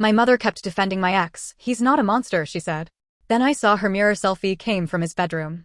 My mother kept defending my ex. He's not a monster, she said. Then I saw her mirror selfie came from his bedroom.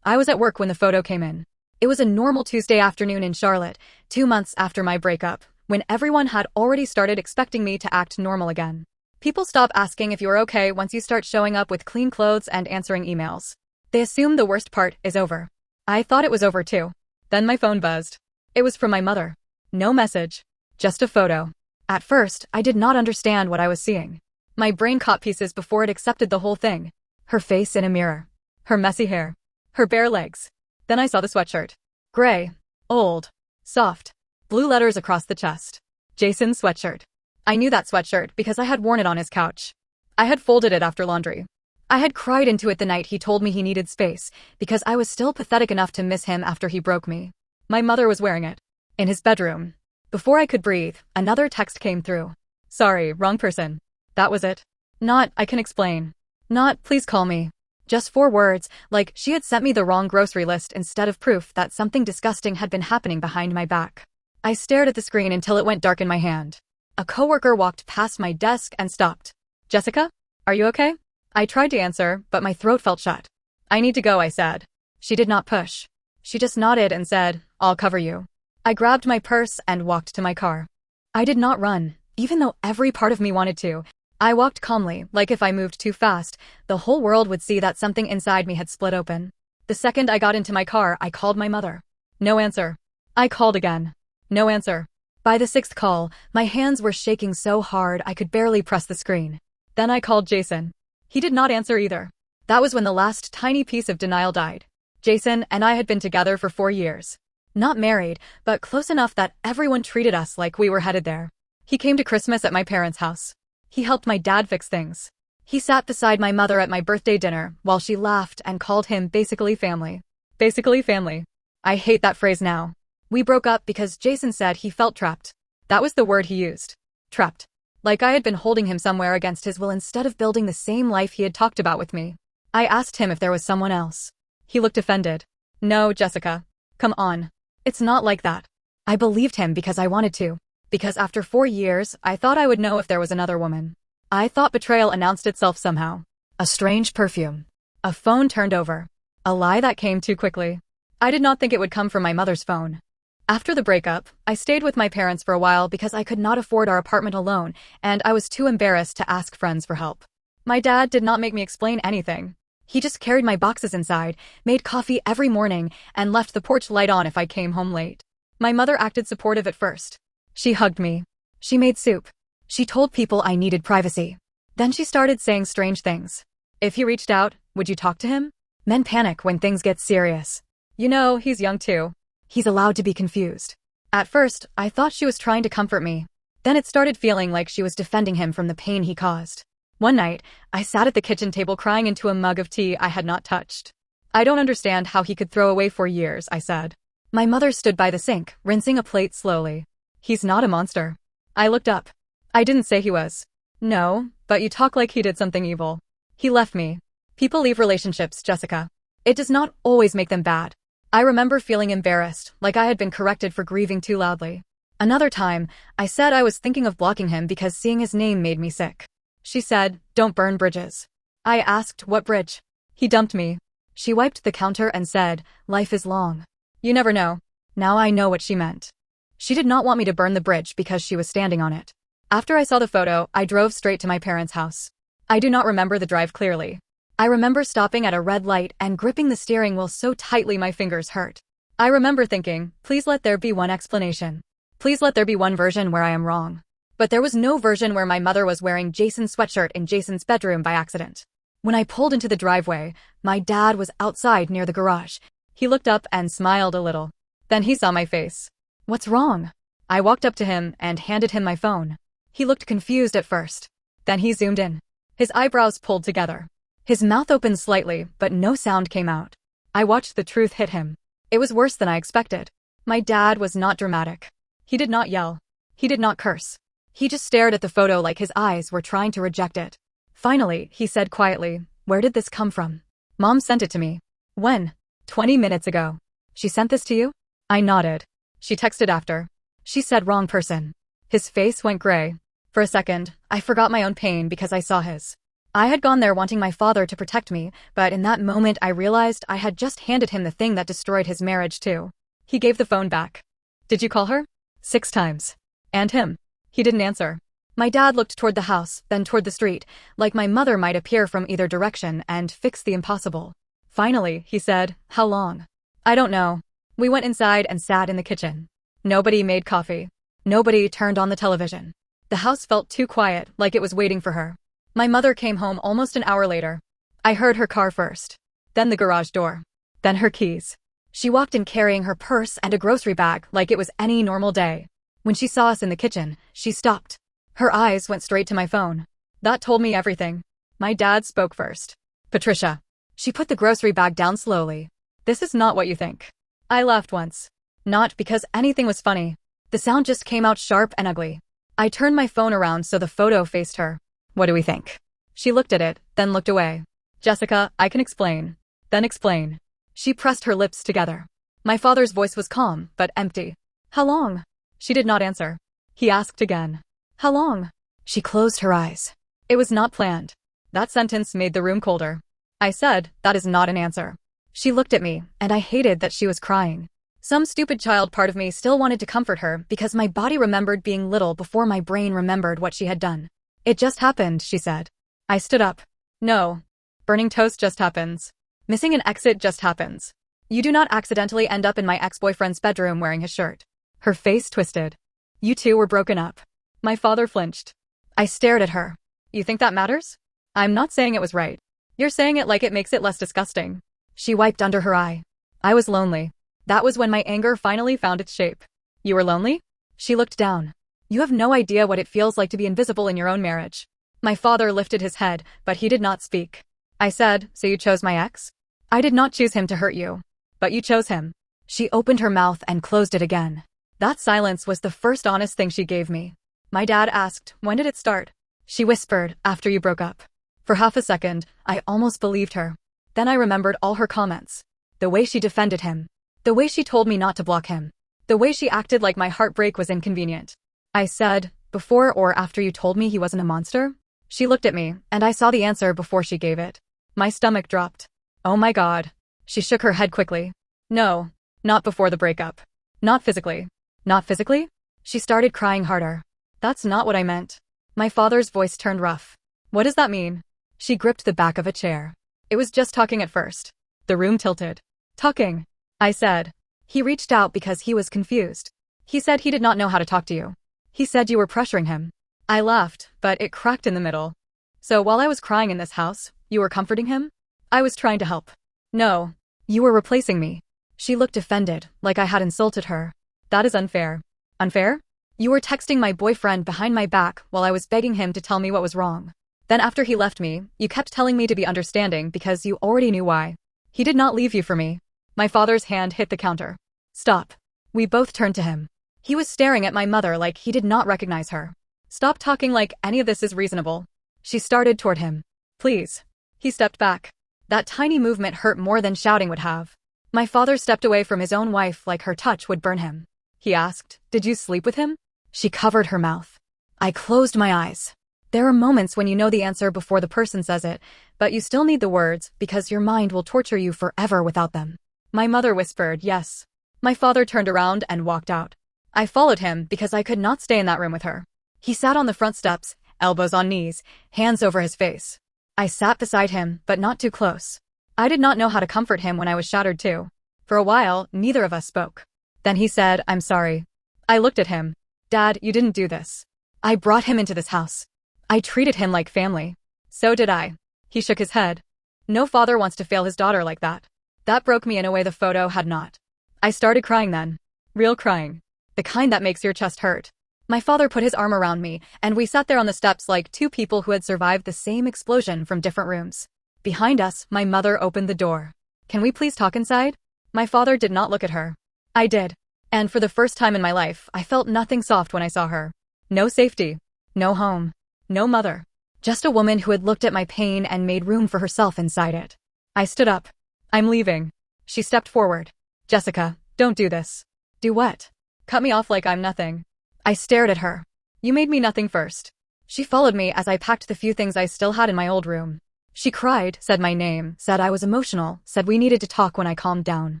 I was at work when the photo came in. It was a normal Tuesday afternoon in Charlotte, 2 months after my breakup, when everyone had already started expecting me to act normal again. People stop asking if you're okay once you start showing up with clean clothes and answering emails. They assume the worst part is over. I thought it was over too. Then my phone buzzed. It was from my mother. No message. Just a photo. At first, I did not understand what I was seeing. My brain caught pieces before it accepted the whole thing. Her face in a mirror. Her messy hair. Her bare legs. Then I saw the sweatshirt. Gray. Old. Soft. Blue letters across the chest. Jason's sweatshirt. I knew that sweatshirt because I had worn it on his couch. I had folded it after laundry. I had cried into it the night he told me he needed space because I was still pathetic enough to miss him after he broke me. My mother was wearing it. In his bedroom. Before I could breathe, another text came through. Sorry, wrong person. That was it. Not, I can explain. Not, please call me. Just 4 words, like she had sent me the wrong grocery list instead of proof that something disgusting had been happening behind my back. I stared at the screen until it went dark in my hand. A coworker walked past my desk and stopped. Jessica? Are you okay? I tried to answer, but my throat felt shut. I need to go, I said. She did not push. She just nodded and said, I'll cover you. I grabbed my purse and walked to my car. I did not run, even though every part of me wanted to. I walked calmly, like if I moved too fast, the whole world would see that something inside me had split open. The second I got into my car, I called my mother. No answer. I called again. No answer. By the 6th call, my hands were shaking so hard I could barely press the screen. Then I called Jason. He did not answer either. That was when the last tiny piece of denial died. Jason and I had been together for 4 years. Not married, but close enough that everyone treated us like we were headed there. He came to Christmas at my parents' house. He helped my dad fix things. He sat beside my mother at my birthday dinner while she laughed and called him basically family. Basically family. I hate that phrase now. We broke up because Jason said he felt trapped. That was the word he used. Trapped. Like I had been holding him somewhere against his will instead of building the same life he had talked about with me. I asked him if there was someone else. He looked offended. No, Jessica. Come on. It's not like that. I believed him because I wanted to. Because after 4 years, I thought I would know if there was another woman. I thought betrayal announced itself somehow. A strange perfume. A phone turned over. A lie that came too quickly. I did not think it would come from my mother's phone. After the breakup, I stayed with my parents for a while because I could not afford our apartment alone, and I was too embarrassed to ask friends for help. My dad did not make me explain anything. He just carried my boxes inside, made coffee every morning, and left the porch light on if I came home late. My mother acted supportive at first. She hugged me. She made soup. She told people I needed privacy. Then she started saying strange things. If he reached out, would you talk to him? Men panic when things get serious. You know, he's young too. He's allowed to be confused. At first, I thought she was trying to comfort me. Then it started feeling like she was defending him from the pain he caused. One night, I sat at the kitchen table crying into a mug of tea I had not touched. I don't understand how he could throw away 4 years, I said. My mother stood by the sink, rinsing a plate slowly. He's not a monster. I looked up. I didn't say he was. No, but you talk like he did something evil. He left me. People leave relationships, Jessica. It does not always make them bad. I remember feeling embarrassed, like I had been corrected for grieving too loudly. Another time, I said I was thinking of blocking him because seeing his name made me sick. She said, don't burn bridges. I asked, what bridge? He dumped me. She wiped the counter and said, life is long. You never know. Now I know what she meant. She did not want me to burn the bridge because she was standing on it. After I saw the photo, I drove straight to my parents' house. I do not remember the drive clearly. I remember stopping at a red light and gripping the steering wheel so tightly my fingers hurt. I remember thinking, please let there be one explanation. Please let there be one version where I am wrong. But there was no version where my mother was wearing Jason's sweatshirt in Jason's bedroom by accident. When I pulled into the driveway, my dad was outside near the garage. He looked up and smiled a little. Then he saw my face. What's wrong? I walked up to him and handed him my phone. He looked confused at first. Then he zoomed in. His eyebrows pulled together. His mouth opened slightly, but no sound came out. I watched the truth hit him. It was worse than I expected. My dad was not dramatic. He did not yell. He did not curse. He just stared at the photo like his eyes were trying to reject it. Finally, he said quietly, where did this come from? Mom sent it to me. When? 20 minutes ago. She sent this to you? I nodded. She texted after. She said wrong person. His face went gray. For a second, I forgot my own pain because I saw his. I had gone there wanting my father to protect me, but in that moment I realized I had just handed him the thing that destroyed his marriage too. He gave the phone back. Did you call her? 6 times. And him. He didn't answer. My dad looked toward the house, then toward the street, like my mother might appear from either direction and fix the impossible. Finally, he said, "How long?" "I don't know." We went inside and sat in the kitchen. Nobody made coffee. Nobody turned on the television. The house felt too quiet, like it was waiting for her. My mother came home almost an hour later. I heard her car first. Then the garage door. Then her keys. She walked in carrying her purse and a grocery bag like it was any normal day. When she saw us in the kitchen, she stopped. Her eyes went straight to my phone. That told me everything. My dad spoke first. "Patricia." She put the grocery bag down slowly. "This is not what you think." I laughed once. Not because anything was funny. The sound just came out sharp and ugly. I turned my phone around so the photo faced her. "What do we think?" She looked at it, then looked away. "Jessica, I can explain." "Then explain." She pressed her lips together. My father's voice was calm, but empty. "How long?" She did not answer. He asked again. "How long?" She closed her eyes. It was not planned. That sentence made the room colder. I said, "That is not an answer." She looked at me, and I hated that she was crying. Some stupid child part of me still wanted to comfort her because my body remembered being little before my brain remembered what she had done. "It just happened," she said. I stood up. "No. Burning toast just happens. Missing an exit just happens. You do not accidentally end up in my ex-boyfriend's bedroom wearing his shirt." Her face twisted. "You two were broken up." My father flinched. I stared at her. "You think that matters?" "I'm not saying it was right. You're saying it like it makes it less disgusting." She wiped under her eye. "I was lonely." That was when my anger finally found its shape. "You were lonely?" She looked down. "You have no idea what it feels like to be invisible in your own marriage." My father lifted his head, but he did not speak. I said, "So you chose my ex?" "I did not choose him to hurt you. But you chose him." She opened her mouth and closed it again. That silence was the first honest thing she gave me. My dad asked, "When did it start?" She whispered, "After you broke up." For half a second, I almost believed her. Then I remembered all her comments. The way she defended him. The way she told me not to block him. The way she acted like my heartbreak was inconvenient. I said, "Before or after you told me he wasn't a monster?" She looked at me, and I saw the answer before she gave it. My stomach dropped. "Oh my God." She shook her head quickly. "No, not before the breakup. Not physically." "Not physically?" She started crying harder. "That's not what I meant." My father's voice turned rough. "What does that mean?" She gripped the back of a chair. "It was just talking at first." The room tilted. "Talking," I said. "He reached out because he was confused. He said he did not know how to talk to you. He said you were pressuring him." I laughed, but it cracked in the middle. "So while I was crying in this house, you were comforting him?" "I was trying to help." "No. You were replacing me." She looked offended, like I had insulted her. "That is unfair." "Unfair?" "You were texting my boyfriend behind my back while I was begging him to tell me what was wrong. Then after he left me, you kept telling me to be understanding because you already knew why. He did not leave you for me." My father's hand hit the counter. "Stop." We both turned to him. He was staring at my mother like he did not recognize her. "Stop talking like any of this is reasonable." She started toward him. "Please." He stepped back. That tiny movement hurt more than shouting would have. My father stepped away from his own wife like her touch would burn him. He asked, "Did you sleep with him?" She covered her mouth. I closed my eyes. There are moments when you know the answer before the person says it, but you still need the words because your mind will torture you forever without them. My mother whispered, "Yes." My father turned around and walked out. I followed him because I could not stay in that room with her. He sat on the front steps, elbows on knees, hands over his face. I sat beside him, but not too close. I did not know how to comfort him when I was shattered too. For a while, neither of us spoke. Then he said, "I'm sorry." I looked at him. "Dad, you didn't do this. I brought him into this house. I treated him like family." "So did I." He shook his head. "No father wants to fail his daughter like that." That broke me in a way the photo had not. I started crying then. Real crying. The kind that makes your chest hurt. My father put his arm around me, and we sat there on the steps like two people who had survived the same explosion from different rooms. Behind us, my mother opened the door. "Can we please talk inside?" My father did not look at her. I did. And for the first time in my life, I felt nothing soft when I saw her. No safety. No home. No mother. Just a woman who had looked at my pain and made room for herself inside it. I stood up. "I'm leaving." She stepped forward. "Jessica, don't do this." "Do what?" "Cut me off like I'm nothing." I stared at her. "You made me nothing first. She followed me as I packed the few things I still had in my old room. She cried, said my name, said I was emotional, said we needed to talk when I calmed down.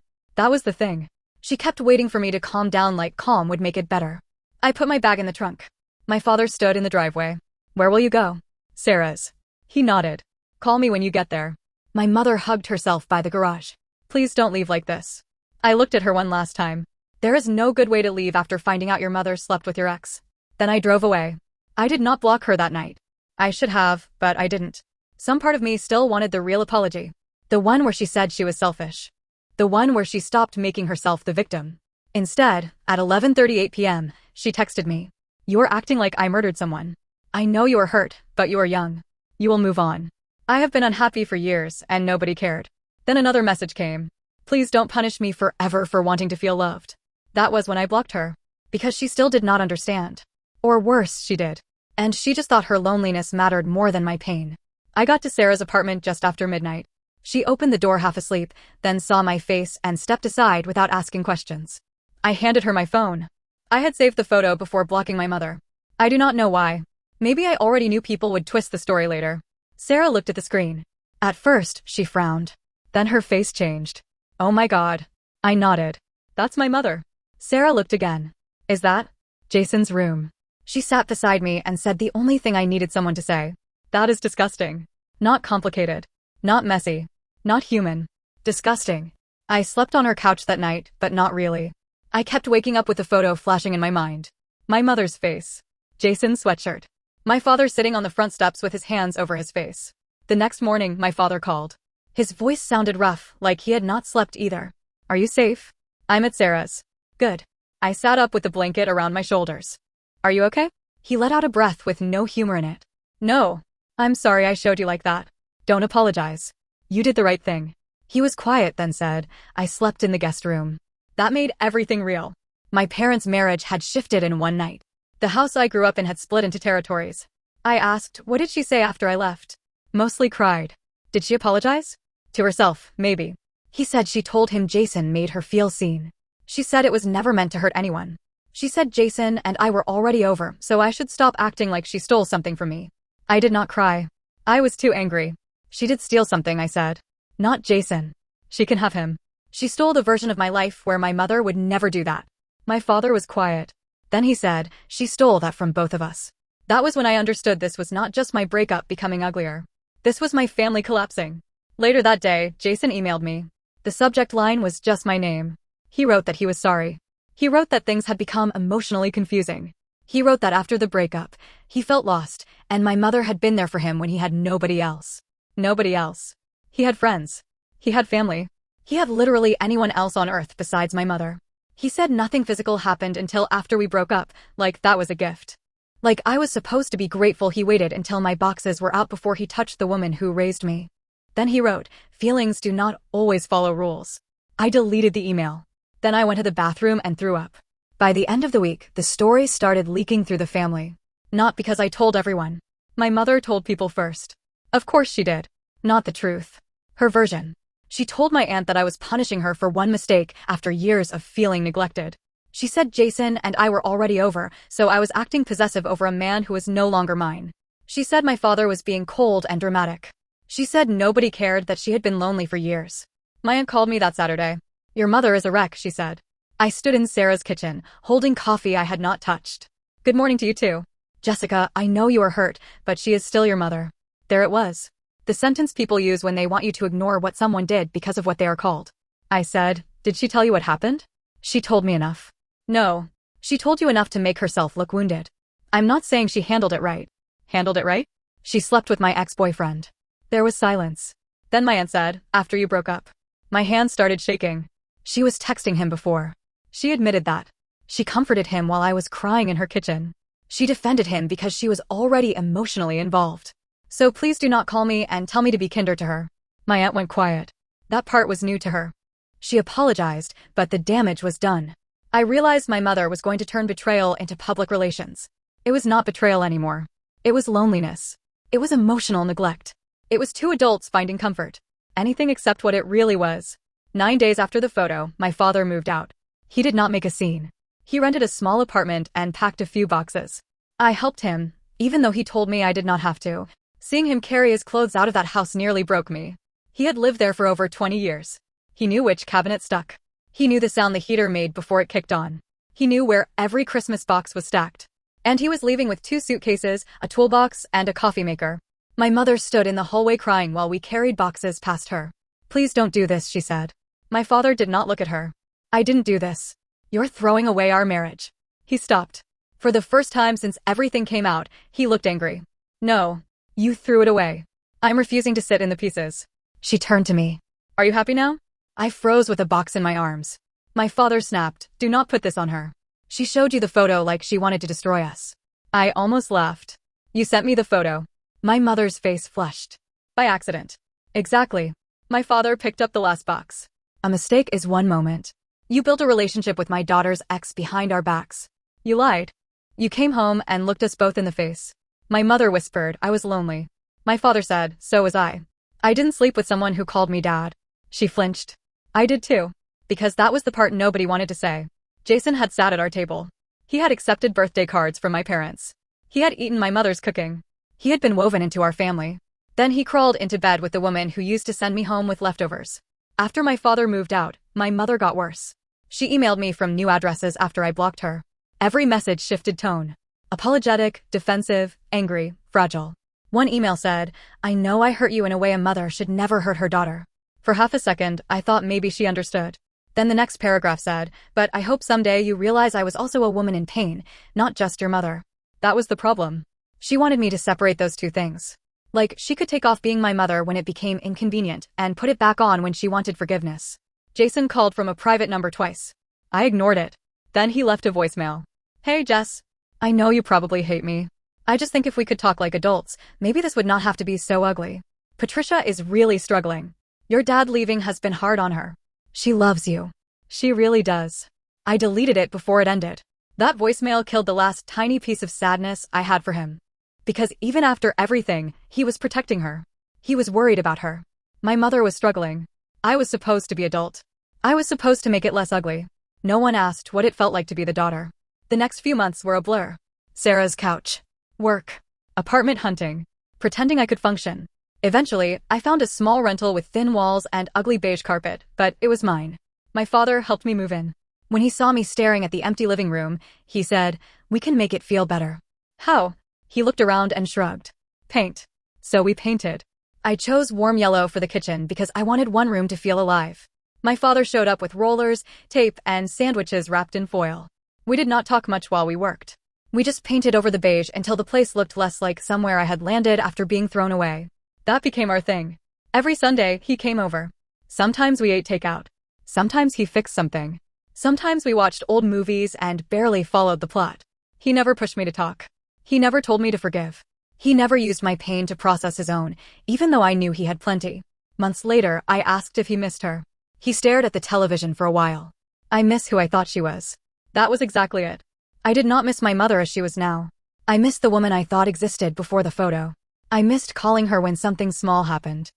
That was the thing. She kept waiting for me to calm down like calm would make it better. I put my bag in the trunk. My father stood in the driveway. Where will you go? Sarah's. He nodded. Call me when you get there. My mother hugged herself by the garage. Please don't leave like this. I looked at her one last time. There is no good way to leave after finding out your mother slept with your ex. Then I drove away. I did not block her that night. I should have, but I didn't. Some part of me still wanted the real apology. The one where she said she was selfish. The one where she stopped making herself the victim. Instead, at 11:38 p.m., she texted me. You are acting like I murdered someone. I know you are hurt, but you are young. You will move on. I have been unhappy for years, and nobody cared. Then another message came. Please don't punish me forever for wanting to feel loved. That was when I blocked her. Because she still did not understand. Or worse, she did. And she just thought her loneliness mattered more than my pain. I got to Sarah's apartment just after midnight. She opened the door half asleep, then saw my face and stepped aside without asking questions. I handed her my phone. I had saved the photo before blocking my mother. I do not know why. Maybe I already knew people would twist the story later. Sarah looked at the screen. At first, she frowned. Then her face changed. Oh my God. I nodded. That's my mother. Sarah looked again. Is that Jason's room? She sat beside me and said the only thing I needed someone to say. That is disgusting. Not complicated. Not messy. Not human. Disgusting. I slept on her couch that night, but not really. I kept waking up with the photo flashing in my mind. My mother's face. Jason's sweatshirt. My father sitting on the front steps with his hands over his face. The next morning, my father called. His voice sounded rough, like he had not slept either. Are you safe? I'm at Sarah's. Good. I sat up with the blanket around my shoulders. Are you okay? He let out a breath with no humor in it. No. I'm sorry I showed you like that. Don't apologize. You did the right thing. He was quiet, then said, I slept in the guest room. That made everything real. My parents' marriage had shifted in one night. The house I grew up in had split into territories. I asked, what did she say after I left? Mostly cried. Did she apologize? To herself, maybe. He said she told him Jason made her feel seen. She said it was never meant to hurt anyone. She said Jason and I were already over, so I should stop acting like she stole something from me. I did not cry. I was too angry. She did steal something, I said. Not Jason. She can have him. She stole the version of my life where my mother would never do that. My father was quiet. Then he said, she stole that from both of us. That was when I understood this was not just my breakup becoming uglier. This was my family collapsing. Later that day, Jason emailed me. The subject line was just my name. He wrote that he was sorry. He wrote that things had become emotionally confusing. He wrote that after the breakup, he felt lost, and my mother had been there for him when he had nobody else. Nobody else. He had friends. He had family. He had literally anyone else on earth besides my mother. He said nothing physical happened until after we broke up, like that was a gift. Like I was supposed to be grateful he waited until my boxes were out before he touched the woman who raised me. Then he wrote, feelings do not always follow rules. I deleted the email. Then I went to the bathroom and threw up. By the end of the week, the story started leaking through the family. Not because I told everyone. My mother told people first. Of course she did. Not the truth. Her version. She told my aunt that I was punishing her for one mistake after years of feeling neglected. She said Jason and I were already over, so I was acting possessive over a man who was no longer mine. She said my father was being cold and dramatic. She said nobody cared that she had been lonely for years. My aunt called me that Saturday. Your mother is a wreck, she said. I stood in Sarah's kitchen, holding coffee I had not touched. Good morning to you too. Jessica, I know you are hurt, but she is still your mother. There it was. The sentence people use when they want you to ignore what someone did because of what they are called. I said, did she tell you what happened? She told me enough. No. She told you enough to make herself look wounded. I'm not saying she handled it right. Handled it right? She slept with my ex-boyfriend. There was silence. Then my aunt said, after you broke up. My hand started shaking. She was texting him before. She admitted that. She comforted him while I was crying in her kitchen. She defended him because she was already emotionally involved. So please do not call me and tell me to be kinder to her. My aunt went quiet. That part was new to her. She apologized, but the damage was done. I realized my mother was going to turn betrayal into public relations. It was not betrayal anymore. It was loneliness. It was emotional neglect. It was two adults finding comfort. Anything except what it really was. 9 days after the photo, my father moved out. He did not make a scene. He rented a small apartment and packed a few boxes. I helped him, even though he told me I did not have to. Seeing him carry his clothes out of that house nearly broke me. He had lived there for over 20 years. He knew which cabinet stuck. He knew the sound the heater made before it kicked on. He knew where every Christmas box was stacked. And he was leaving with 2 suitcases, a toolbox, and a coffee maker. My mother stood in the hallway crying while we carried boxes past her. "Please don't do this," she said. My father did not look at her. "I didn't do this. You're throwing away our marriage." He stopped. For the first time since everything came out, he looked angry. "No. You threw it away. I'm refusing to sit in the pieces." She turned to me. "Are you happy now?" I froze with a box in my arms. My father snapped, "Do not put this on her. She showed you the photo like she wanted to destroy us." I almost laughed. "You sent me the photo." My mother's face flushed. "By accident." "Exactly." My father picked up the last box. "A mistake is one moment. You built a relationship with my daughter's ex behind our backs. You lied. You came home and looked us both in the face." My mother whispered, "I was lonely." My father said, "So was I. I didn't sleep with someone who called me dad." She flinched. "I did too." Because that was the part nobody wanted to say. Jason had sat at our table. He had accepted birthday cards from my parents. He had eaten my mother's cooking. He had been woven into our family. Then he crawled into bed with the woman who used to send me home with leftovers. After my father moved out, my mother got worse. She emailed me from new addresses after I blocked her. Every message shifted tone. Apologetic, defensive, angry, fragile. One email said, "I know I hurt you in a way a mother should never hurt her daughter." For half a second, I thought maybe she understood. Then the next paragraph said, "But I hope someday you realize I was also a woman in pain, not just your mother." That was the problem. She wanted me to separate those two things. Like, she could take off being my mother when it became inconvenient and put it back on when she wanted forgiveness. Jason called from a private number twice. I ignored it. Then he left a voicemail. "Hey, Jess. I know you probably hate me. I just think if we could talk like adults, maybe this would not have to be so ugly. Patricia is really struggling. Your dad leaving has been hard on her. She loves you. She really does." I deleted it before it ended. That voicemail killed the last tiny piece of sadness I had for him. Because even after everything, he was protecting her. He was worried about her. My mother was struggling. I was supposed to be adult. I was supposed to make it less ugly. No one asked what it felt like to be the daughter. The next few months were a blur. Sarah's couch. Work. Apartment hunting. Pretending I could function. Eventually, I found a small rental with thin walls and ugly beige carpet, but it was mine. My father helped me move in. When he saw me staring at the empty living room, he said, "We can make it feel better." "How?" He looked around and shrugged. "Paint." So we painted. I chose warm yellow for the kitchen because I wanted one room to feel alive. My father showed up with rollers, tape, and sandwiches wrapped in foil. We did not talk much while we worked. We just painted over the beige until the place looked less like somewhere I had landed after being thrown away. That became our thing. Every Sunday, he came over. Sometimes we ate takeout. Sometimes he fixed something. Sometimes we watched old movies and barely followed the plot. He never pushed me to talk. He never told me to forgive. He never used my pain to process his own, even though I knew he had plenty. Months later, I asked if he missed her. He stared at the television for a while. "I miss who I thought she was." That was exactly it. I did not miss my mother as she was now. I missed the woman I thought existed before the photo. I missed calling her when something small happened.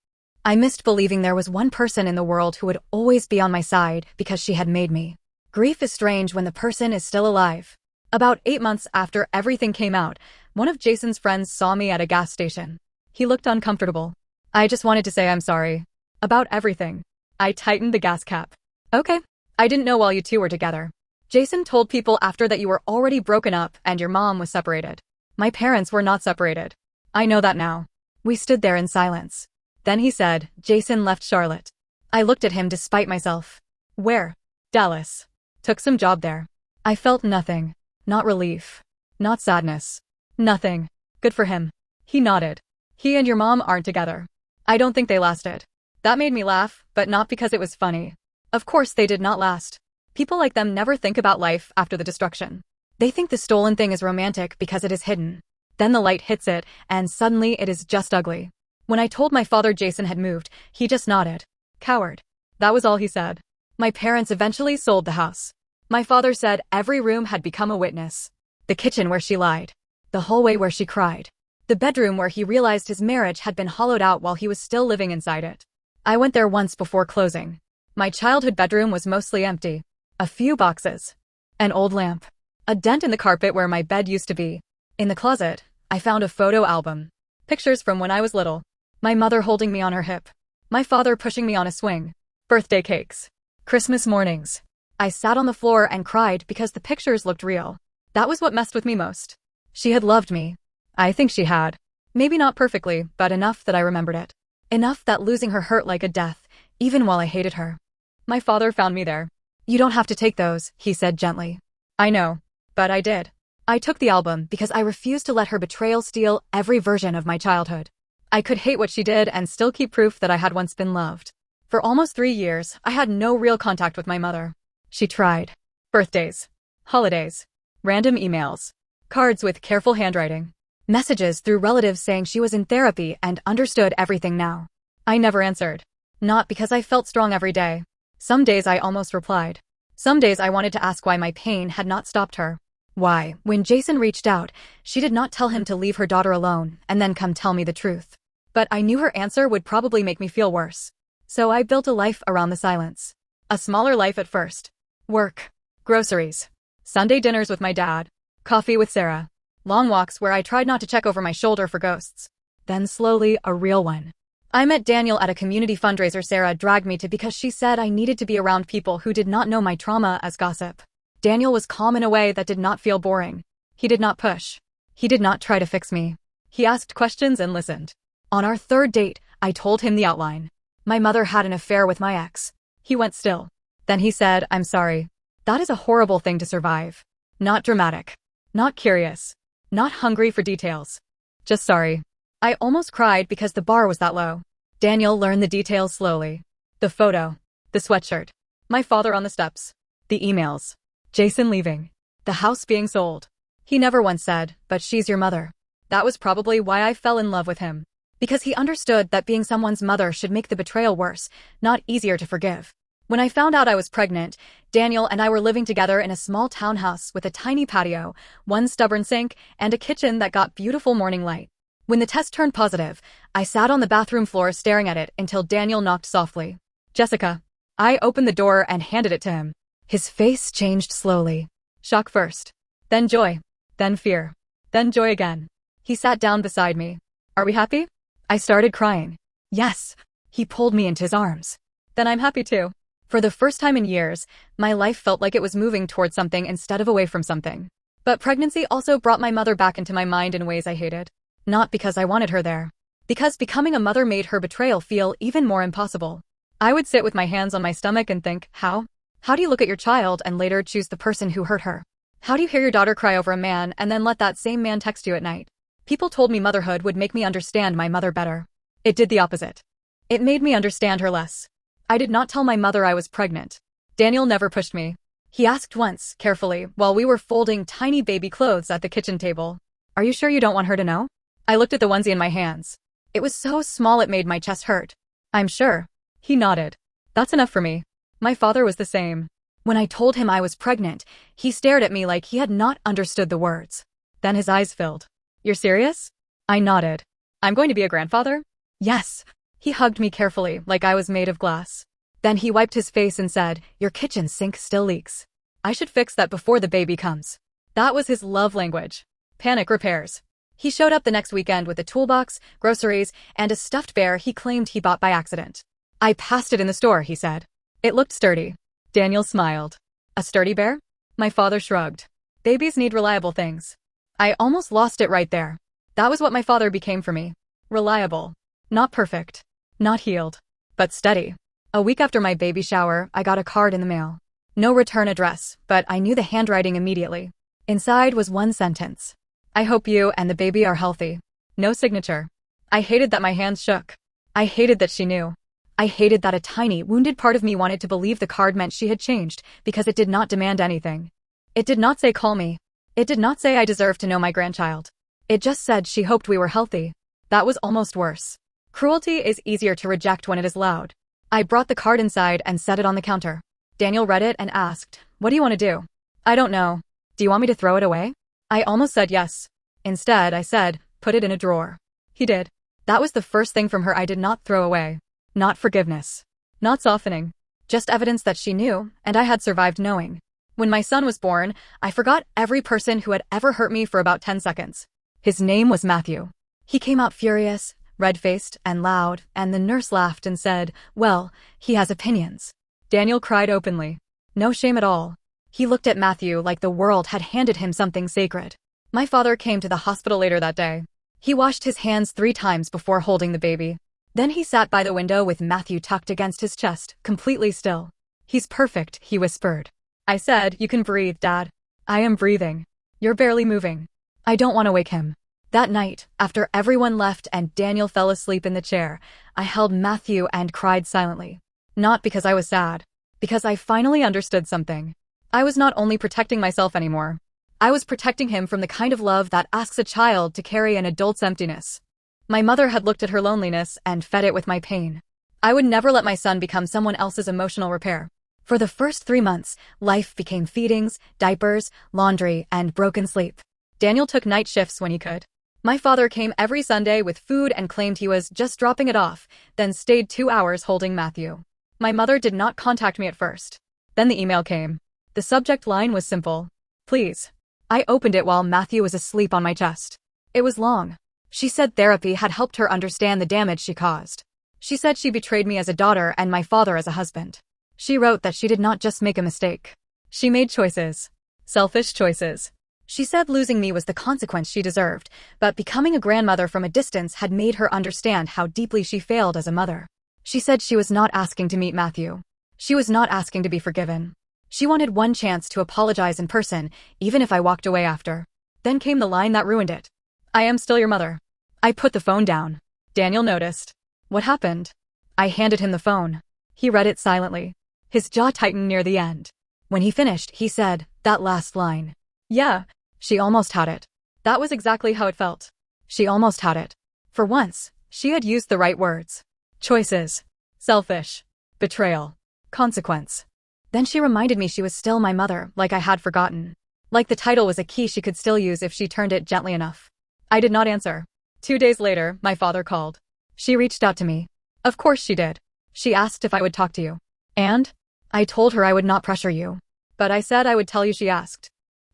I missed believing there was one person in the world who would always be on my side because she had made me. Grief is strange when the person is still alive. About 8 months after everything came out, one of Jason's friends saw me at a gas station. He looked uncomfortable. I just wanted to say I'm sorry. About everything. I tightened the gas cap. "Okay. I didn't know while you two were together. Jason told people after that you were already broken up and your mom was separated. My parents were not separated. I know that now." We stood there in silence. Then he said, "Jason left Charlotte." I looked at him despite myself. "Where?" "Dallas. Took some job there." I felt nothing. Not relief. Not sadness. Nothing. "Good for him." He nodded. "He and your mom aren't together." I don't think they lasted. That made me laugh, but not because it was funny. Of course they did not last. People like them never think about life after the destruction. They think the stolen thing is romantic because it is hidden. Then the light hits it, and suddenly it is just ugly. When I told my father Jason had moved, he just nodded. "Coward." That was all he said. My parents eventually sold the house. My father said every room had become a witness. The kitchen where she lied. The hallway where she cried. The bedroom where he realized his marriage had been hollowed out while he was still living inside it. I went there once before closing. My childhood bedroom was mostly empty. A few boxes. An old lamp. A dent in the carpet where my bed used to be. In the closet, I found a photo album. Pictures from when I was little. My mother holding me on her hip. My father pushing me on a swing. Birthday cakes. Christmas mornings. I sat on the floor and cried because the pictures looked real. That was what messed with me most. She had loved me. I think she had. Maybe not perfectly, but enough that I remembered it. Enough that losing her hurt like a death, even while I hated her. My father found me there. "You don't have to take those," he said gently. I know. But I did. I took the album because I refused to let her betrayal steal every version of my childhood. I could hate what she did and still keep proof that I had once been loved. For almost 3 years, I had no real contact with my mother. She tried. Birthdays. Holidays. Random emails. Cards with careful handwriting. Messages through relatives saying she was in therapy and understood everything now. I never answered. Not because I felt strong every day. Some days I almost replied. Some days I wanted to ask why my pain had not stopped her. Why, when Jason reached out, she did not tell him to leave her daughter alone and then come tell me the truth. But I knew her answer would probably make me feel worse. So I built a life around the silence. A smaller life at first. Work. Groceries. Sunday dinners with my dad. Coffee with Sarah. Long walks where I tried not to check over my shoulder for ghosts. Then slowly, a real one. I met Daniel at a community fundraiser Sarah dragged me to because she said I needed to be around people who did not know my trauma as gossip. Daniel was calm in a way that did not feel boring. He did not push. He did not try to fix me. He asked questions and listened. On our third date, I told him the outline. My mother had an affair with my ex. He went still. Then he said, "I'm sorry. That is a horrible thing to survive." Not dramatic. Not curious. Not hungry for details. Just sorry. I almost cried because the bar was that low. Daniel learned the details slowly. The photo. The sweatshirt. My father on the steps. The emails. Jason leaving. The house being sold. He never once said, "But she's your mother." That was probably why I fell in love with him. Because he understood that being someone's mother should make the betrayal worse, not easier to forgive. When I found out I was pregnant, Daniel and I were living together in a small townhouse with a tiny patio, one stubborn sink, and a kitchen that got beautiful morning light. When the test turned positive, I sat on the bathroom floor staring at it until Daniel knocked softly. "Jessica." I opened the door and handed it to him. His face changed slowly. Shock first. Then joy. Then fear. Then joy again. He sat down beside me. "Are we happy?" I started crying. "Yes." He pulled me into his arms. "Then I'm happy too." For the first time in years, my life felt like it was moving towards something instead of away from something. But pregnancy also brought my mother back into my mind in ways I hated. Not because I wanted her there. Because becoming a mother made her betrayal feel even more impossible. I would sit with my hands on my stomach and think, how? How do you look at your child and later choose the person who hurt her? How do you hear your daughter cry over a man and then let that same man text you at night? People told me motherhood would make me understand my mother better. It did the opposite. It made me understand her less. I did not tell my mother I was pregnant. Daniel never pushed me. He asked once, carefully, while we were folding tiny baby clothes at the kitchen table. "Are you sure you don't want her to know?" I looked at the onesie in my hands. It was so small it made my chest hurt. "I'm sure." He nodded. "That's enough for me." My father was the same. When I told him I was pregnant, he stared at me like he had not understood the words. Then his eyes filled. "You're serious?" I nodded. "I'm going to be a grandfather?" "Yes." He hugged me carefully, like I was made of glass. Then he wiped his face and said, "Your kitchen sink still leaks. I should fix that before the baby comes." That was his love language. Panic repairs. He showed up the next weekend with a toolbox, groceries, and a stuffed bear he claimed he bought by accident. "I passed it in the store," he said. "It looked sturdy." Daniel smiled. "A sturdy bear?" My father shrugged. "Babies need reliable things." I almost lost it right there. That was what my father became for me. Reliable. Not perfect. Not healed. But steady. A week after my baby shower, I got a card in the mail. No return address, but I knew the handwriting immediately. Inside was one sentence. "I hope you and the baby are healthy." No signature. I hated that my hands shook. I hated that she knew. I hated that a tiny, wounded part of me wanted to believe the card meant she had changed because it did not demand anything. It did not say call me. It did not say I deserve to know my grandchild. It just said she hoped we were healthy. That was almost worse. Cruelty is easier to reject when it is loud. I brought the card inside and set it on the counter. Daniel read it and asked, "What do you want to do?" "I don't know. Do you want me to throw it away?" I almost said yes. Instead, I said, "Put it in a drawer." He did. That was the first thing from her I did not throw away. Not forgiveness. Not softening. Just evidence that she knew, and I had survived knowing. When my son was born, I forgot every person who had ever hurt me for about 10 seconds. His name was Matthew. He came out furious, red-faced, and loud, and the nurse laughed and said, "Well, he has opinions." Daniel cried openly. No shame at all. He looked at Matthew like the world had handed him something sacred. My father came to the hospital later that day. He washed his hands 3 times before holding the baby. Then he sat by the window with Matthew tucked against his chest, completely still. "He's perfect," he whispered. I said, "You can breathe, Dad." "I am breathing. You're barely moving." "I don't want to wake him." That night, after everyone left and Daniel fell asleep in the chair, I held Matthew and cried silently. Not because I was sad. Because I finally understood something. I was not only protecting myself anymore. I was protecting him from the kind of love that asks a child to carry an adult's emptiness. My mother had looked at her loneliness and fed it with my pain. I would never let my son become someone else's emotional repair. For the first 3 months, life became feedings, diapers, laundry, and broken sleep. Daniel took night shifts when he could. My father came every Sunday with food and claimed he was just dropping it off, then stayed 2 hours holding Matthew. My mother did not contact me at first. Then the email came. The subject line was simple. "Please." I opened it while Matthew was asleep on my chest. It was long. She said therapy had helped her understand the damage she caused. She said she betrayed me as a daughter and my father as a husband. She wrote that she did not just make a mistake. She made choices. Selfish choices. She said losing me was the consequence she deserved, but becoming a grandmother from a distance had made her understand how deeply she failed as a mother. She said she was not asking to meet Matthew. She was not asking to be forgiven. She wanted one chance to apologize in person, even if I walked away after. Then came the line that ruined it. "I am still your mother." I put the phone down. Daniel noticed. "What happened?" I handed him the phone. He read it silently. His jaw tightened near the end. When he finished, he said, "That last line. Yeah, she almost had it." That was exactly how it felt. She almost had it. For once, she had used the right words. Choices. Selfish. Betrayal. Consequence. Then she reminded me she was still my mother, like I had forgotten. Like the title was a key she could still use if she turned it gently enough. I did not answer. 2 days later, my father called. She reached out to me. Of course she did. She asked if I would talk to you. And? I told her I would not pressure you. But I said I would tell you she asked.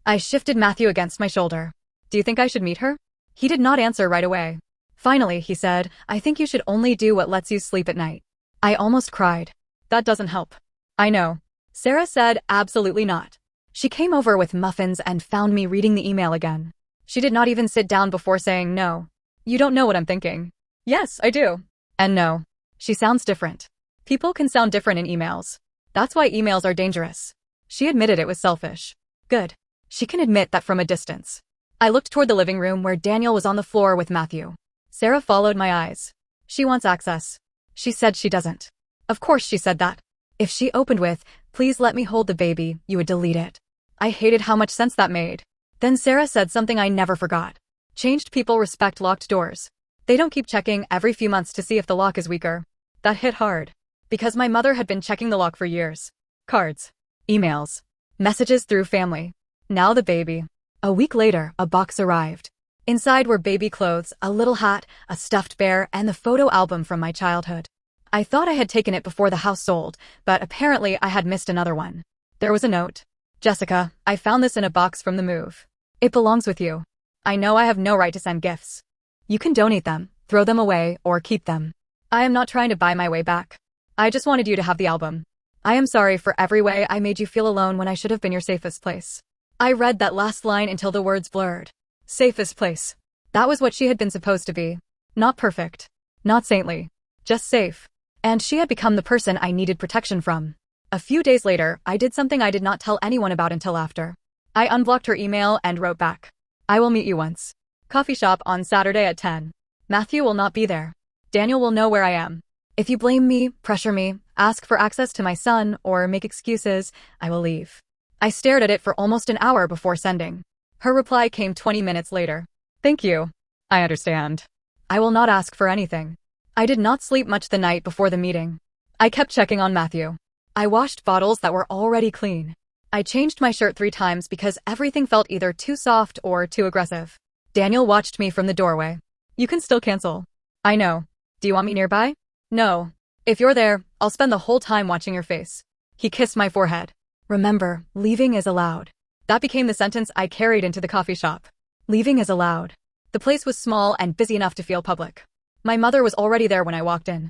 I shifted Matthew against my shoulder. "Do you think I should meet her?" He did not answer right away. Finally, he said, "I think you should only do what lets you sleep at night." I almost cried. That doesn't help. I know. Sarah said, "Absolutely not." She came over with muffins and found me reading the email again. She did not even sit down before saying, "No. You don't know what I'm thinking." "Yes, I do." And no. She sounds different. People can sound different in emails. That's why emails are dangerous. She admitted it was selfish. Good. She can admit that from a distance. I looked toward the living room where Daniel was on the floor with Matthew. Sarah followed my eyes. "She wants access." She said she doesn't. Of course she said that. If she opened with, "Please let me hold the baby," you would delete it. I hated how much sense that made. Then Sarah said something I never forgot. Changed people respect locked doors. They don't keep checking every few months to see if the lock is weaker. That hit hard. Because my mother had been checking the lock for years. Cards. Emails. Messages through family. Now the baby. A week later, a box arrived. Inside were baby clothes, a little hat, a stuffed bear, and the photo album from my childhood. I thought I had taken it before the house sold, but apparently I had missed another one. There was a note. "Jessica, I found this in a box from the move. It belongs with you. I know I have no right to send gifts. You can donate them, throw them away, or keep them. I am not trying to buy my way back. I just wanted you to have the album. I am sorry for every way I made you feel alone when I should have been your safest place." I read that last line until the words blurred. Safest place. That was what she had been supposed to be. Not perfect. Not saintly. Just safe. And she had become the person I needed protection from. A few days later, I did something I did not tell anyone about until after. I unblocked her email and wrote back. "I will meet you once. Coffee shop on Saturday at 10. Matthew will not be there. Daniel will know where I am. If you blame me, pressure me, ask for access to my son, or make excuses, I will leave." I stared at it for almost an hour before sending. Her reply came 20 minutes later. "Thank you. I understand. I will not ask for anything." I did not sleep much the night before the meeting. I kept checking on Matthew. I washed bottles that were already clean. I changed my shirt 3 times because everything felt either too soft or too aggressive. Daniel watched me from the doorway. "You can still cancel." "I know. Do you want me nearby?" "No. If you're there, I'll spend the whole time watching your face." He kissed my forehead. "Remember, leaving is allowed." That became the sentence I carried into the coffee shop. Leaving is allowed. The place was small and busy enough to feel public. My mother was already there when I walked in.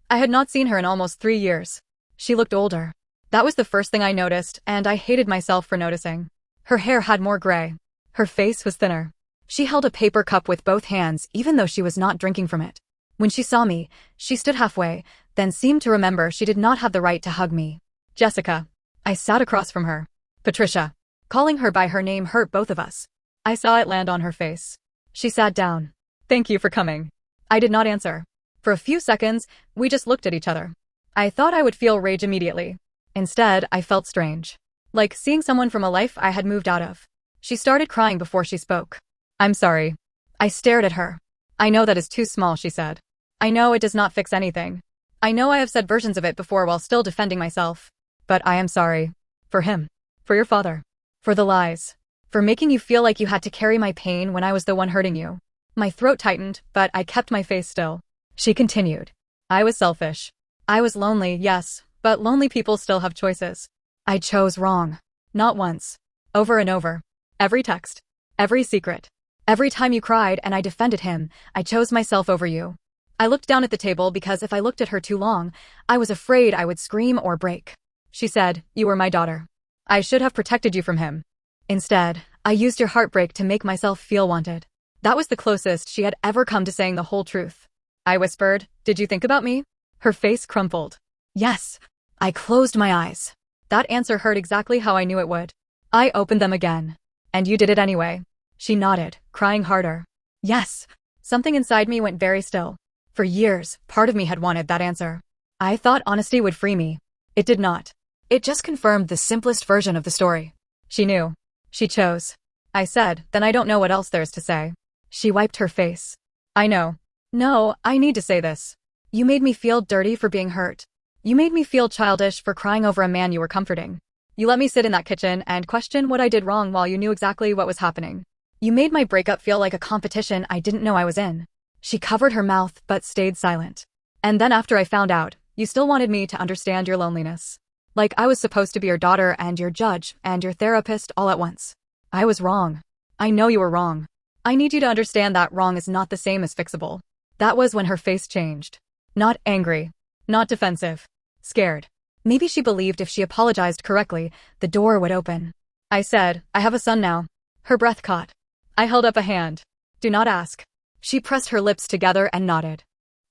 I had not seen her in almost 3 years. She looked older. That was the first thing I noticed, and I hated myself for noticing. Her hair had more gray. Her face was thinner. She held a paper cup with both hands, even though she was not drinking from it. When she saw me, she stood halfway, then seemed to remember she did not have the right to hug me. Jessica. I sat across from her. Patricia. Calling her by her name hurt both of us. I saw it land on her face. She sat down. Thank you for coming. I did not answer. For a few seconds, we just looked at each other. I thought I would feel rage immediately. Instead, I felt strange. Like seeing someone from a life I had moved out of. She started crying before she spoke. I'm sorry. I stared at her. I know that is too small, she said. I know it does not fix anything. I know I have said versions of it before while still defending myself. But I am sorry. For him. For your father. For the lies. For making you feel like you had to carry my pain when I was the one hurting you. My throat tightened, but I kept my face still. She continued. I was selfish. I was lonely, yes, but lonely people still have choices. I chose wrong. Not once. Over and over. Every text. Every secret. Every time you cried and I defended him, I chose myself over you. I looked down at the table because if I looked at her too long, I was afraid I would scream or break. She said, you were my daughter. I should have protected you from him. Instead, I used your heartbreak to make myself feel wanted. That was the closest she had ever come to saying the whole truth. I whispered, did you think about me? Her face crumpled. Yes. I closed my eyes. That answer hurt exactly how I knew it would. I opened them again. And you did it anyway. She nodded, crying harder. Yes. Something inside me went very still. For years, part of me had wanted that answer. I thought honesty would free me. It did not. It just confirmed the simplest version of the story. She knew. She chose. I said, then I don't know what else there is to say. She wiped her face. I know. No, I need to say this. You made me feel dirty for being hurt. You made me feel childish for crying over a man you were comforting. You let me sit in that kitchen and question what I did wrong while you knew exactly what was happening. You made my breakup feel like a competition I didn't know I was in. She covered her mouth but stayed silent. And then after I found out, you still wanted me to understand your loneliness. Like I was supposed to be your daughter and your judge and your therapist all at once. I was wrong. I know you were wrong. I need you to understand that wrong is not the same as fixable. That was when her face changed. Not angry. Not defensive. Scared. Maybe she believed if she apologized correctly, the door would open. I said, I have a son now. Her breath caught. I held up a hand. Do not ask. She pressed her lips together and nodded.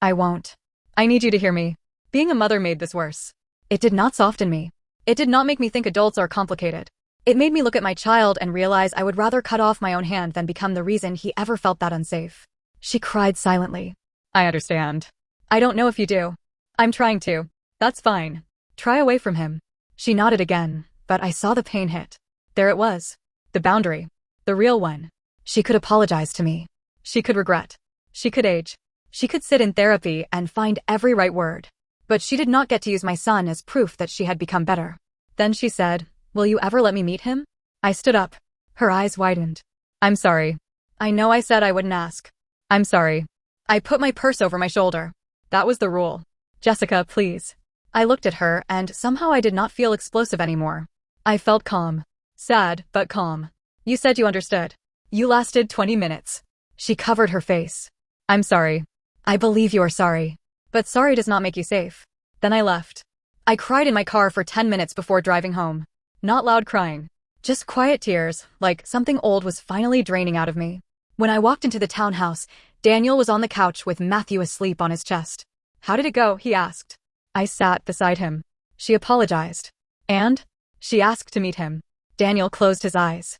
I won't. I need you to hear me. Being a mother made this worse. It did not soften me. It did not make me think adults are complicated. It made me look at my child and realize I would rather cut off my own hand than become the reason he ever felt that unsafe. She cried silently. I understand. I don't know if you do. I'm trying to. That's fine. Try away from him. She nodded again, but I saw the pain hit. There it was. The boundary. The real one. She could apologize to me. She could regret. She could age. She could sit in therapy and find every right word. But she did not get to use my son as proof that she had become better. Then she said, will you ever let me meet him? I stood up. Her eyes widened. I'm sorry. I know I said I wouldn't ask. I'm sorry. I put my purse over my shoulder. That was the rule. Jessica, please. I looked at her and somehow I did not feel explosive anymore. I felt calm. Sad, but calm. You said you understood. You lasted 20 minutes. She covered her face. I'm sorry. I believe you are sorry. But sorry does not make you safe. Then I left. I cried in my car for 10 minutes before driving home. Not loud crying. Just quiet tears, like something old was finally draining out of me. When I walked into the townhouse, Daniel was on the couch with Matthew asleep on his chest. How did it go? He asked. I sat beside him. She apologized. And? She asked to meet him. Daniel closed his eyes.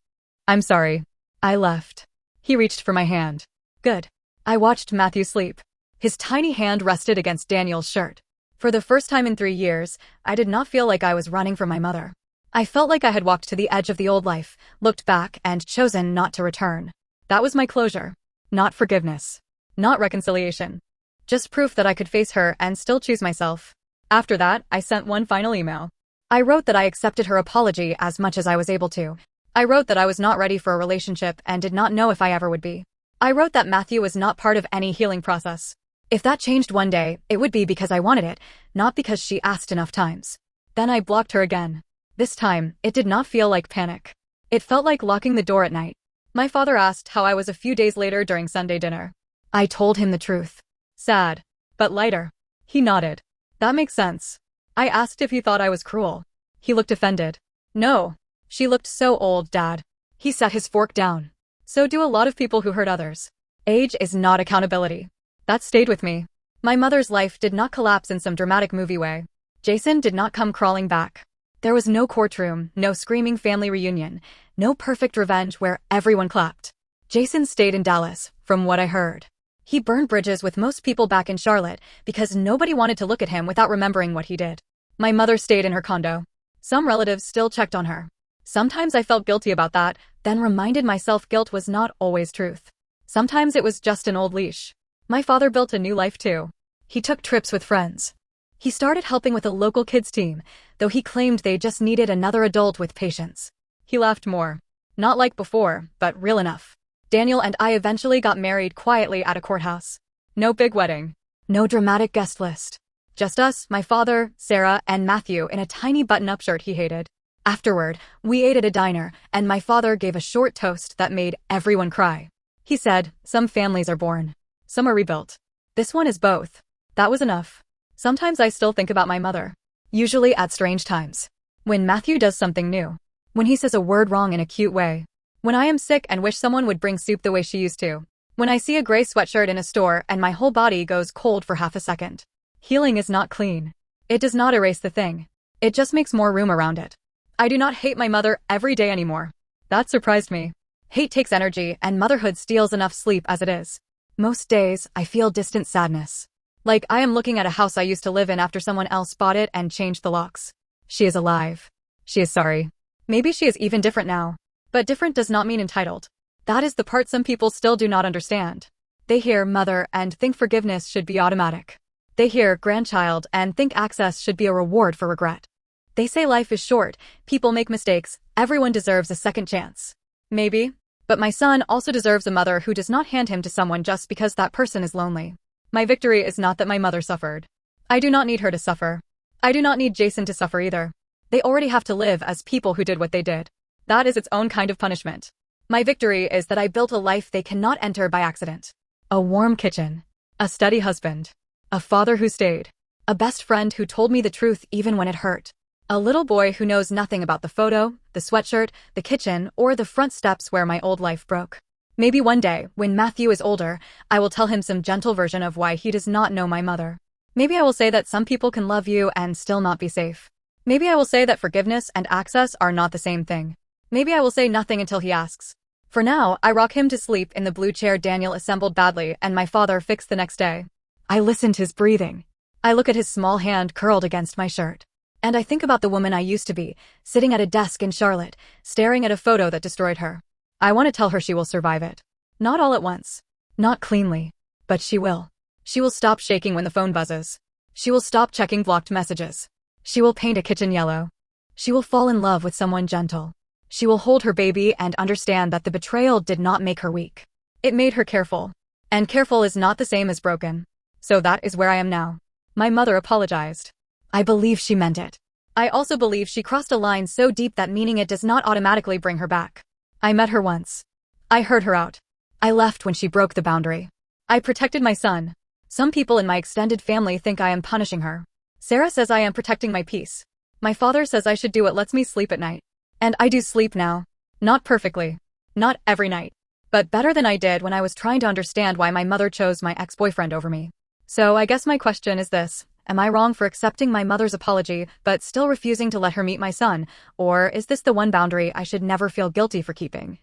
I'm sorry. I left. He reached for my hand. Good. I watched Matthew sleep. His tiny hand rested against Daniel's shirt. For the first time in 3 years, I did not feel like I was running from my mother. I felt like I had walked to the edge of the old life, looked back, and chosen not to return. That was my closure. Not forgiveness. Not reconciliation. Just proof that I could face her and still choose myself. After that, I sent one final email. I wrote that I accepted her apology as much as I was able to. I wrote that I was not ready for a relationship and did not know if I ever would be. I wrote that Matthew was not part of any healing process. If that changed one day, it would be because I wanted it, not because she asked enough times. Then I blocked her again. This time, it did not feel like panic. It felt like locking the door at night. My father asked how I was a few days later during Sunday dinner. I told him the truth. Sad, but lighter. He nodded. That makes sense. I asked if he thought I was cruel. He looked offended. No. She looked so old, Dad. He set his fork down. So do a lot of people who hurt others. Age is not accountability. That stayed with me. My mother's life did not collapse in some dramatic movie way. Jason did not come crawling back. There was no courtroom, no screaming family reunion, no perfect revenge where everyone clapped. Jason stayed in Dallas, from what I heard. He burned bridges with most people back in Charlotte because nobody wanted to look at him without remembering what he did. My mother stayed in her condo. Some relatives still checked on her. Sometimes I felt guilty about that, then reminded myself guilt was not always truth. Sometimes it was just an old leash. My father built a new life too. He took trips with friends. He started helping with a local kids team, though he claimed they just needed another adult with patience. He laughed more. Not like before, but real enough. Daniel and I eventually got married quietly at a courthouse. No big wedding. No dramatic guest list. Just us, my father, Sarah, and Matthew in a tiny button-up shirt he hated. Afterward, we ate at a diner, and my father gave a short toast that made everyone cry. He said, "Some families are born. Some are rebuilt. This one is both." That was enough. Sometimes I still think about my mother. Usually at strange times. When Matthew does something new. When he says a word wrong in a cute way. When I am sick and wish someone would bring soup the way she used to. When I see a gray sweatshirt in a store and my whole body goes cold for half a second. Healing is not clean. It does not erase the thing. It just makes more room around it. I do not hate my mother every day anymore. That surprised me. Hate takes energy and motherhood steals enough sleep as it is. Most days, I feel distant sadness. Like I am looking at a house I used to live in after someone else bought it and changed the locks. She is alive. She is sorry. Maybe she is even different now. But different does not mean entitled. That is the part some people still do not understand. They hear mother and think forgiveness should be automatic. They hear grandchild and think access should be a reward for regret. They say life is short, people make mistakes, everyone deserves a second chance. Maybe. But my son also deserves a mother who does not hand him to someone just because that person is lonely. My victory is not that my mother suffered. I do not need her to suffer. I do not need Jason to suffer either. They already have to live as people who did what they did. That is its own kind of punishment. My victory is that I built a life they cannot enter by accident. A warm kitchen. A steady husband. A father who stayed. A best friend who told me the truth even when it hurt. A little boy who knows nothing about the photo, the sweatshirt, the kitchen, or the front steps where my old life broke. Maybe one day, when Matthew is older, I will tell him some gentle version of why he does not know my mother. Maybe I will say that some people can love you and still not be safe. Maybe I will say that forgiveness and access are not the same thing. Maybe I will say nothing until he asks. For now, I rock him to sleep in the blue chair Daniel assembled badly and my father fixed the next day. I listen to his breathing. I look at his small hand curled against my shirt. And I think about the woman I used to be, sitting at a desk in Charlotte, staring at a photo that destroyed her. I want to tell her she will survive it. Not all at once. Not cleanly. But she will. She will stop shaking when the phone buzzes. She will stop checking blocked messages. She will paint a kitchen yellow. She will fall in love with someone gentle. She will hold her baby and understand that the betrayal did not make her weak. It made her careful. And careful is not the same as broken. So that is where I am now. My mother apologized. I believe she meant it. I also believe she crossed a line so deep that meaning it does not automatically bring her back. I met her once. I heard her out. I left when she broke the boundary. I protected my son. Some people in my extended family think I am punishing her. Sarah says I am protecting my peace. My father says I should do what lets me sleep at night. And I do sleep now. Not perfectly. Not every night. But better than I did when I was trying to understand why my mother chose my ex-boyfriend over me. So I guess my question is this. Am I wrong for accepting my mother's apology but still refusing to let her meet my son? Or is this the one boundary I should never feel guilty for keeping?